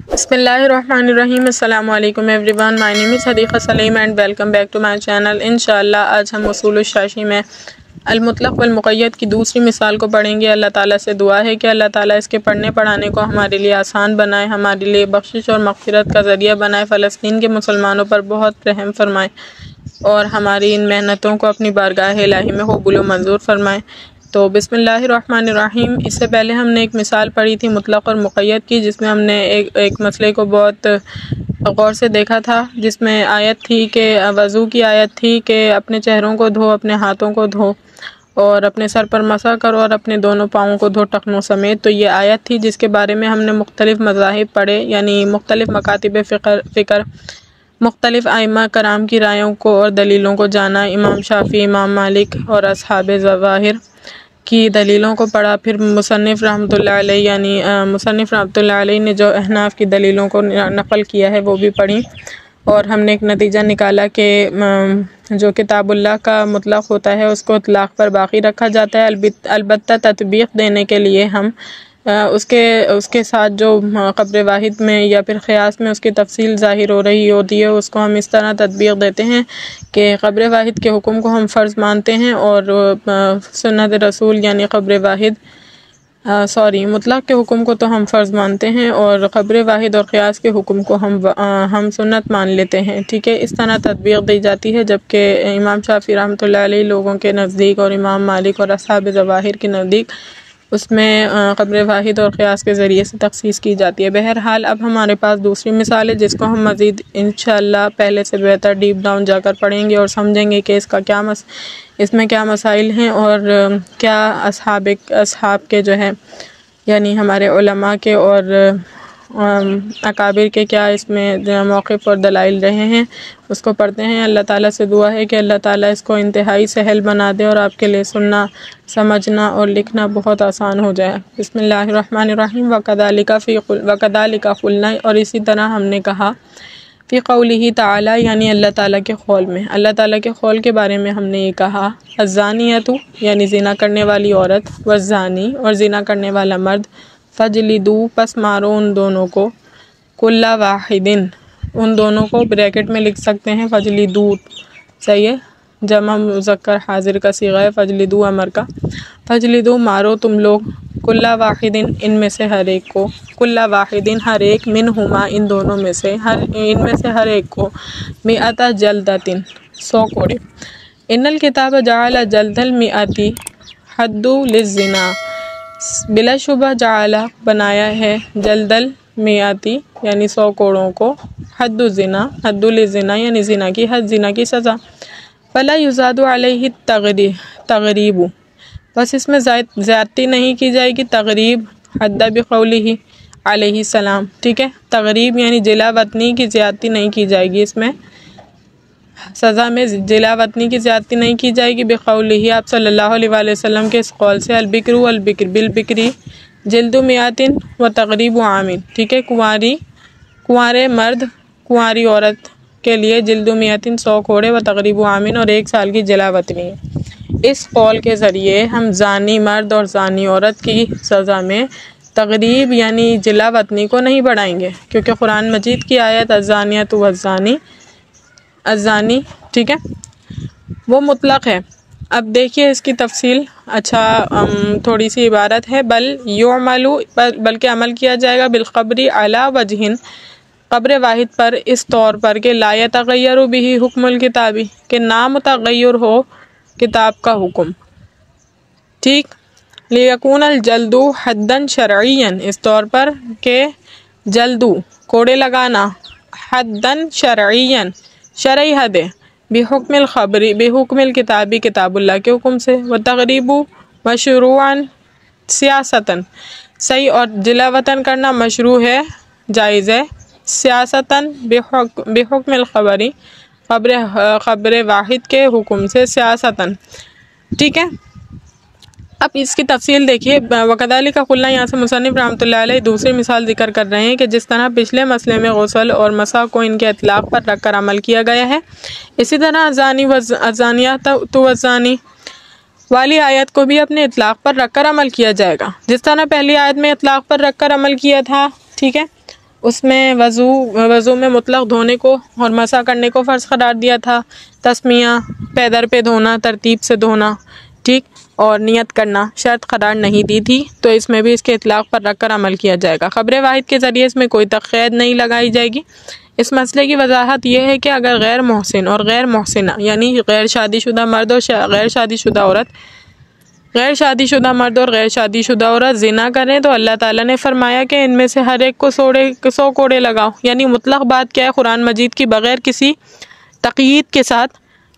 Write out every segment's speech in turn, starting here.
बिस्मिल्लाहिर्रहमानिर्रहीम। अस्सलामु अलैकुम everyone, my name is Hadiqa Saleem and welcome back to my channel. इंशाअल्लाह आज हम उसूल शाशी में अल-मुतलक़ वल मुक़य्यद की दूसरी मिसाल को पढ़ेंगे। अल्लाह ताला से दुआ है कि अल्लाह ताला इसके पढ़ने पढ़ाने को हमारे लिए आसान बनाए, हमारे लिए बख्शिश और मग़फ़िरत का ज़रिया बनाए, फ़लस्तीन के मुसलमानों पर बहुत रहम फरमाए और हमारी इन मेहनतों को अपनी बारगाह इलाही में कबूल व मंजूर फरमाए। तो बिस्मिल्लाहिर्रहमानिर्रहीम। इससे पहले हमने एक मिसाल पढ़ी थी मुतलक़ और मुक़य्यद की, जिसमें हमने एक मसले को बहुत गौर से देखा था, जिसमें आयत थी कि वज़ू की आयत थी कि अपने चेहरों को धो, अपने हाथों को धो और अपने सर पर मसा करो और अपने दोनों पाँवों को धो टखनों समेत। तो ये आयत थी जिसके बारे में हमने मुख्तलिफ़ मज़ाहिब पढ़े, यानी मुख्तलिफ़ मकातिब फ़िक्र, मुख्तलिफ़ आइम्मा कराम की रायों को और दलीलों को जाना। इमाम शाफ़ी, इमाम मालिक और अस्हाबे ज़वाहिर की दलीलों को पढ़ा। फिर मुसन्निफ़ रहमतुल्लाह अलैह यानी मुसन्निफ़ रहमतुल्लाह अलैह ने जो अहनाफ़ की दलीलों को नक़ल किया है वो भी पढ़ी और हमने एक नतीजा निकाला कि जो किताबुल्लाह का मुतलक़ होता है उसको इतलाक़ पर बाक़ी रखा जाता है। अलबत्ता तत्बीक़ देने के लिए हम उसके साथ जो क़ब्र वाहिद में या फिर क़ियास में उसकी तफसील ज़ाहिर हो रही होती है उसको हम इस तरह तत्बीक़ देते हैं कि क़ब्र वाहिद के हुक्म को हम फ़र्ज़ मानते हैं और सुन्नत रसूल यानी क़ब्र वाहिद मुतलक़ के हुक्म को तो हम फ़र्ज़ मानते हैं और क़ब्र वाहिद और क़ियास के हुक्म को हम सुन्नत मान लेते हैं। ठीक है, इस तरह तत्बीक़ दी जाती है। जबकि इमाम शाफ़ी रहमतुल्लाह अलैह लोगों के नज़दीक और इमाम मालिक और अस्हाब ज़वाहिर के नज़दीक उसमें क़ब्र वाहिद और क़ियास के ज़रिए से तख़सीस की जाती है। बहरहाल अब हमारे पास दूसरी मिसाल है जिसको हम मज़ीद इंशाअल्लाह पहले से बेहतर डीप डाउन जाकर पढ़ेंगे और समझेंगे कि इसमें क्या मसाइल हैं और क्या असहाब के जो है यानी हमारे उलमा के और अकाबिर के क्या इसमें मौक़िफ़ और दलाइल रहे हैं, उसको पढ़ते हैं। अल्लाह ताला से दुआ है कि अल्लाह ताला इसको इंतहाई सहल बना दे और आपके लिए सुनना, समझना और लिखना बहुत आसान हो जाए। बिस्मिल्लाहिर्रहमानिर्रहीम। वकदालिका क़ुल्ना, और इसी तरह हमने कहा फ़ी क़ौलिही ताला यानी अल्लाह ताला के क़ौल में, अल्लाह ताला के क़ौल के बारे में हमने ये कहा अज़्ज़ानियतु यानी ज़िना करने वाली औरत, वज़्ज़ानी और ज़िना करने वाला मर्द, फ़जलिदू पस मारो उन दोनों को, कुल्ला वाहिदिन उन दोनों को ब्रैकेट में लिख सकते हैं फ़जलिदू, सही है, जमा मुज़क्कर हाजिर का सीगा है फ़जलिदू अमर का। फ़जलिदू मारो तुम लोग, कुल्ला वाहिदिन इनमें से हर एक को, कुल्ला वाहिदिन हर एक, मिन हुमा इन दोनों में से, इनमें से हर एक को, मिअता जल्दतिन 100 कोड़े। इन्नल किताब जअल जल्दल मिअती हद्दु लिज़्ज़िना, बिलाशुबह जाला बनाया है जल्दल मियाती यानी 100 कोड़ों को, हद्दु ज़िना हद्दु लिज़्ज़िना यानी ज़िना की हद, ज़िना की सज़ा। फला युज़ादु अलैहि तग़रीबु, बस इसमें ज़्यादती नहीं की जाएगी, तग़रीब हद्दा बिक़ौलिही अलैहि सलाम। ठीक है, तग़रीब यानी जिला वतनी की ज़्यादती नहीं की जाएगी, इसमें सज़ा में जिला वतनी की ज़्यादती नहीं की जाएगी। बिक़ौलिही आप सल्लल्लाहु अलैहि वसल्लम के इस कौल से, अलबिक्र बिलबिक्री जिल्दु मियातिन व तग़रीबु आमिन। ठीक है, कुंवारे मर्द कुंवारी औरत के लिए जिल्दु मियातिन 100 कोड़े व तग़रीबु आमिन और 1 साल की जिला वतनी है। इस कौल के ज़रिए हम ज़ानी मर्द और ज़ानी औरत की सज़ा में तग़रीब यानी जिला वतनी को नहीं बढ़ाएंगे, क्योंकि कुरान मजीद की आयत अज़्ज़ानियतु अज़्ज़ानी, ठीक है, वो मुतलक़ है। अब देखिए इसकी तफसील, थोड़ी सी इबारत है, बल्कि अमल किया जाएगा बिलक़ब्री अला वजहिन, क़ब्र वाहिद पर इस तौर पर कि ला यतग़य्यरु बिही हुक्मुल किताबी, के नामुतग़य्यर हो किताब का हुक्म। ठीक, लियकूनल जल्दु हद्दन शरइयन, इस तौर पर के जल्दू कोड़े लगाना, हद्दन शरइयन शरई हद है, बेहुक्मिल ख़बरी बेहुक्मिल किताबी किताबुल्लाह के हुक्म से, व तग़रीबु मशरूअन सियासतन, सही और जिला वतन करना मशरू है, जायज़ है, सियासतन बेहुक्मिल ख़बरी क़ब्र वाहिद के हुक्म से, सियासतन। ठीक है, अब इसकी तफसील देखिए। वकदालिका क़ुल्ना, यहाँ से मुसन्निफ़ रहमतुल्लाह अलैह दूसरी मिसाल ज़िक्र कर रहे हैं कि जिस तरह पिछले मसले में गुस्ल और मसा को इनके इतलाक़ पर रख कर अमल किया गया है, इसी तरह अज़ानी वाली आयत को भी अपने इतलाक़ पर रख कर अमल किया जाएगा, जिस तरह पहली आयत में इतलाक़ पर रख कर अमल किया था। ठीक है, उसमें वज़ू में मुतलक धोने को और मसा करने को फ़र्ज़ करार दिया था। तस्मिया, पैदर पे धोना, तरतीब से धोना, ठीक, और नियत करना शर्त करार नहीं दी थी, तो इसमें भी इसके इतलाक़ पर रख कर अमल किया जाएगा। ख़बर वाहिद के ज़रिए इसमें कोई तक़य्यद नहीं लगाई जाएगी। इस मसले की वजाहत यह है कि अगर गैर मोहसिन और गैर मोहसिना यानी गैर शादीशुदा मर्द और गैर शादीशुदा औरत, गैर शादीशुदा मर्द और गैर शादीशुदा औरत ज़िना करें तो अल्लाह ताला ने फरमाया कि इनमें से हर एक को 100 कोड़े लगाओ। यानी मुतलक बात क्या है कुरान मजीद की, बग़ैर किसी तक़यीद के साथ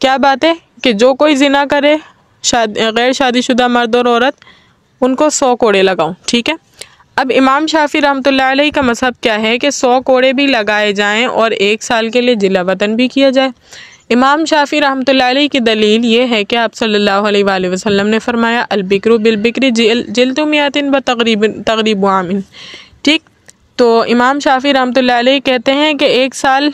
क्या बात है कि जो कोई ज़िना करे गैर शादीशुदा मर्द और औरत, उनको 100 कोड़े लगाओ। ठीक है। अब इमाम शाफी रहमतुल्लाह अलैह का मज़हब क्या है कि 100 कोड़े भी लगाए जाएँ और 1 साल के लिए जिला वतन भी किया जाए। इमाम शाफी रहमतुल्लाह अलैह की दलील ये है कि आप सल्लल्लाहु अलैहि वसल्लम ने फरमाया अलबिक्रु बिलबिक्रि जिल्दु मियातिन व तक़रीबु आमिन। ठीक, तो इमाम शाफी रहमतुल्लाह अलैह कहते हैं कि 1 साल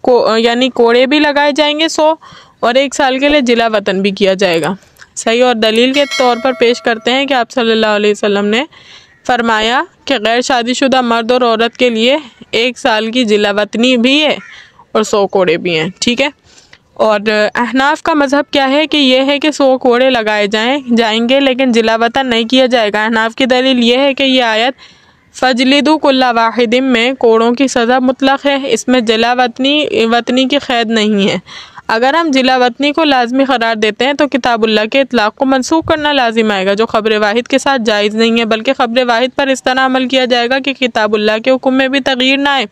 को यानी कोड़े भी लगाए जाएंगे 100 और 1 साल के लिए जिला वतन भी किया जाएगा। सही, और दलील के तौर पर पेश करते हैं कि आप सल्लल्लाहु अलैहि वसल्लम ने फरमाया कि गैर शादीशुदा मर्द और औरत के लिए 1 साल की जिला वतनी भी है और 100 कोड़े भी हैं। ठीक है। और अहनाफ का मज़हब क्या है कि यह है कि 100 कोड़े लगाए जाएंगे लेकिन जिला वतन नहीं किया जाएगा। अहनाफ की दलील ये है कि यह आयत फजलिदु कुल्ला वाहिदिम में कोड़ों की सज़ा मुतलक है, इसमें जिला वतनी की क़ैद नहीं है। अगर हम जिला वतनी को लाजमी करार देते हैं तो किताबुल्लाह के इतलाक़ को मनसूख करना लाजिम आएगा, जो ख़बर वाहिद के साथ जायज़ नहीं है, बल्कि ख़बर वाहिद पर इस तरह अमल किया जाएगा कि किताबुल्लाह के हुक्म में भी तग़यीर ना आए।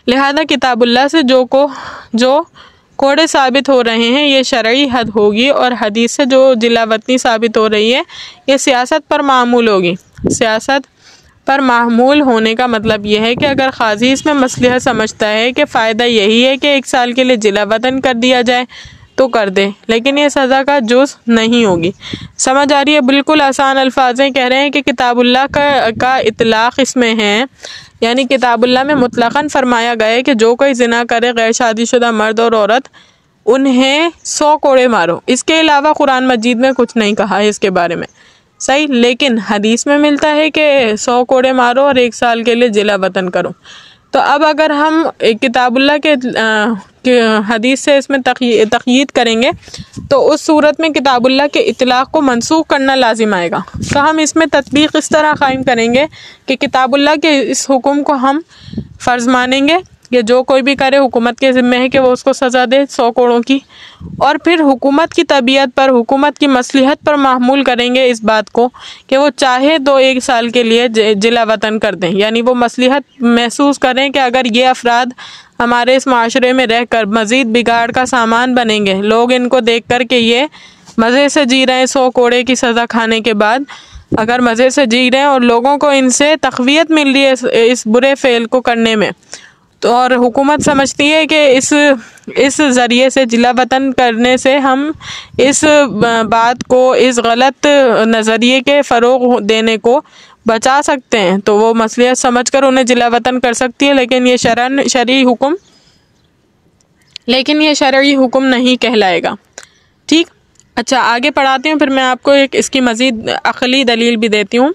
लिहाजा किताबुल्लाह से जो कोड़े साबित हो रहे हैं ये शरई हद होगी और हदीस से जो जिला वतनी साबित हो रही है ये सियासत पर मामूल होगी। सियासत पर मामूल होने का मतलब यह है कि अगर काजी इसमें मसलहत समझता है कि फ़ायदा यही है कि 1 साल के लिए जिला वतन कर दिया जाए तो कर दे, लेकिन ये सज़ा का जुज़ नहीं होगी। समझ आ रही है? बिल्कुल आसान अल्फाज़ें कह रहे हैं कि किताबुल्लाह का इतलाक़ इसमें है, यानी किताबुल्लाह में मुतलक़न फरमाया गया है कि जो कोई ज़िना करे गैर शादीशुदा मर्द और औरत, उन्हें 100 कोड़े मारो। इसके अलावा कुरान मजीद में कुछ नहीं कहा है इसके बारे में। सही, लेकिन हदीस में मिलता है कि 100 कोड़े मारो और 1 साल के लिए जिला वतन करो। तो अब अगर हम किताबुल्लाह के हदीस से इसमें तक़यीद करेंगे तो उस सूरत में किताबुल्लाह के इतलाक़ को मनसूख करना लाजिम आएगा। तो हम इसमें तत्बीक़ इस तरह कायम करेंगे कि किताबुल्लाह के इस हुक्म को हम फ़र्ज़ मानेंगे कि जो कोई भी करे हुकूमत के ज़िम्मे है कि वो उसको सज़ा दे 100 कोड़ों की, और फिर हुकूमत की तबीयत पर, हुकूमत की मसलहत पर मामूल करेंगे इस बात को कि वो चाहे तो 1 साल के लिए जिला वतन कर दें। यानी वो मसलहत महसूस करें कि अगर ये अफराद हमारे इस माशरे में रह कर मज़ीद बिगाड़ का सामान बनेंगे, लोग इनको देख कर के ये मज़े से जी रहे हैं 100 कोड़े की सज़ा खाने के बाद, अगर मज़े से जी रहे हैं और लोगों को इनसे तक़वियत मिल रही है इस बुरे फ़ेल को करने में, तो और हुकूमत समझती है कि इस ज़रिए से जिला वतन करने से हम इस बात को, इस गलत नज़रिए के फ़रोग़ देने को बचा सकते हैं, तो वो मसलहत समझकर उन्हें जिला वतन कर सकती है। लेकिन ये शरई हुक्म नहीं कहलाएगा। ठीक, अच्छा आगे पढ़ाती हूँ, फिर मैं आपको एक इसकी मज़ीद अक़ली दलील भी देती हूँ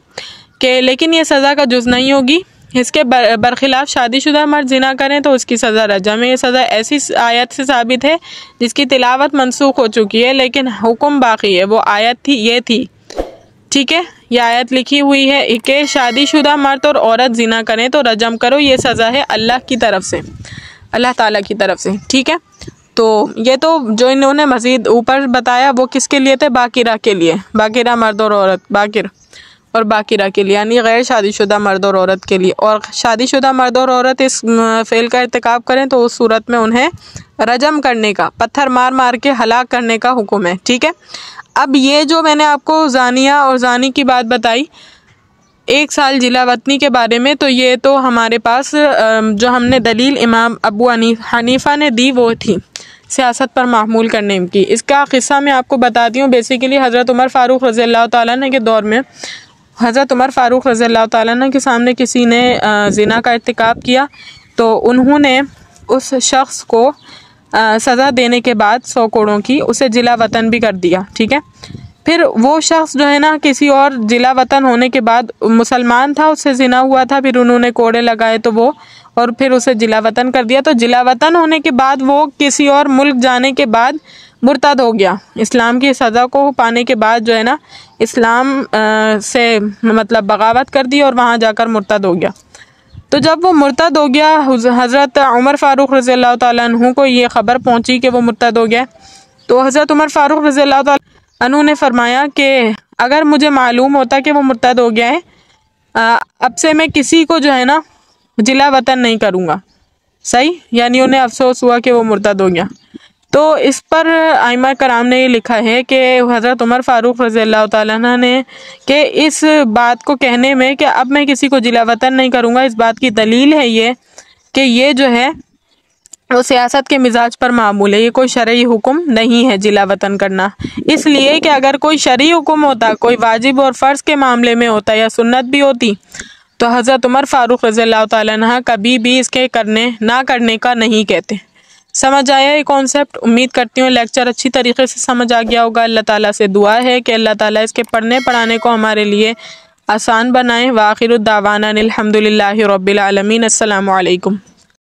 कि लेकिन ये सज़ा का जुज़ नहीं होगी। इसके बरखिलाफ़ शादीशुदा मर्द ज़िना करें तो उसकी सज़ा रजम है। ये सज़ा ऐसी आयत से साबित है जिसकी तिलावत मनसूख हो चुकी है लेकिन हुक्म बाकी है। वो आयत थी, ये थी, ठीक है, ये आयत लिखी हुई है कि शादीशुदा मर्द और औरत ज़िना करें तो रजम करो। ये सज़ा है अल्लाह की तरफ से, अल्लाह ताला की तरफ से। ठीक है, तो ये तो जो इन्होंने मज़ीद ऊपर बताया वो किसके लिए थे? बाकिरा के लिए, बाकिरा मर्द और औरत, बाकिरा के लिए, यानी गैर शादीशुदा मर्द और औरत के लिए। और शादीशुदा मर्द और औरत इस फ़ेल का इर्तिकाब करें तो उस सूरत में उन्हें रजम करने का, पत्थर मार मार के हलाक करने का हुक्म है। ठीक है, अब ये जो मैंने आपको ज़ानिया और ज़ानी की बात बताई 1 साल जिला वतनी के बारे में, तो ये तो हमारे पास जो हमने दलील इमाम अबू हनीफ़ा ने दी वो थी सियासत पर मामूल करने की। इसका क़िस्सा मैं आपको बताती हूँ। बेसिकली हज़रत उमर फ़ारूक रज़ी अल्लाह तआला अन्हु के दौर में हज़रत उमर फ़ारूक रज़ी अल्लाह तआला अन्हु के सामने किसी ने ज़िना का इर्तिकाब किया, तो उन्होंने उस शख्स को सज़ा देने के बाद 100 कोड़ों की उसे जिला वतन भी कर दिया। ठीक है, फिर वो शख्स जो है ना किसी और जिला वतन होने के बाद मुसलमान था, उससे ज़िना हुआ था, फिर उन्होंने कोड़े लगाए तो वो और फिर उसे जिला वतन कर दिया। तो जिला वतन होने के बाद वो किसी और मुल्क जाने के बाद मुर्तद हो गया। इस्लाम की सज़ा को पाने के बाद जो है ना, इस्लाम से मतलब बगावत कर दी और वहाँ जाकर मुर्तद हो गया। तो जब वो मुर्तद हो गया, हज़रत उमर फ़ारूक रज़ियल्लाहु ताला अन्हु को ये ख़बर पहुँची कि वो मुर्तद हो गया। तो हज़रत उमर फ़ारूक रज़ियल्लाहु ताला अन्हु ने फरमाया कि अगर मुझे मालूम होता कि वो मुर्तद हो गया है, अब से मैं किसी को जो है ना जिला वतन नहीं करूँगा। सही, यानी उन्हें अफसोस हुआ कि वो मुर्तद हो गया। तो इस पर आइमा कराम ने ये लिखा है कि हज़रत उमर फ़ारूक रज़ियल्लाहु ताला अन्हु ने कि इस बात को कहने में कि अब मैं किसी को जिला वतन नहीं करूँगा, इस बात की दलील है ये कि ये जो है वो सियासत के मिजाज पर मामूल है, ये कोई शरई हुक्म नहीं है जिला वतन करना। इसलिए कि अगर कोई शरई हुक्म होता, कोई वाजिब और फ़र्ज़ के मामले में होता या सुन्नत भी होती, तो हज़रत उमर फ़ारूक रज़ियल्लाहु ताला अन्हु कभी भी इसके ना करने का नहीं कहते। समझ आया ये कॉन्सेप्ट? उम्मीद करती हूँ लेक्चर अच्छी तरीके से समझ आ गया होगा। अल्लाह ताला से दुआ है कि अल्लाह ताला इसके पढ़ने पढ़ाने को हमारे लिए आसान बनाए। व आखिरु दावाना अनिल हम्दुलिल्लाहि रब्बिल आलमीन। अस्सलामु अलैकुम।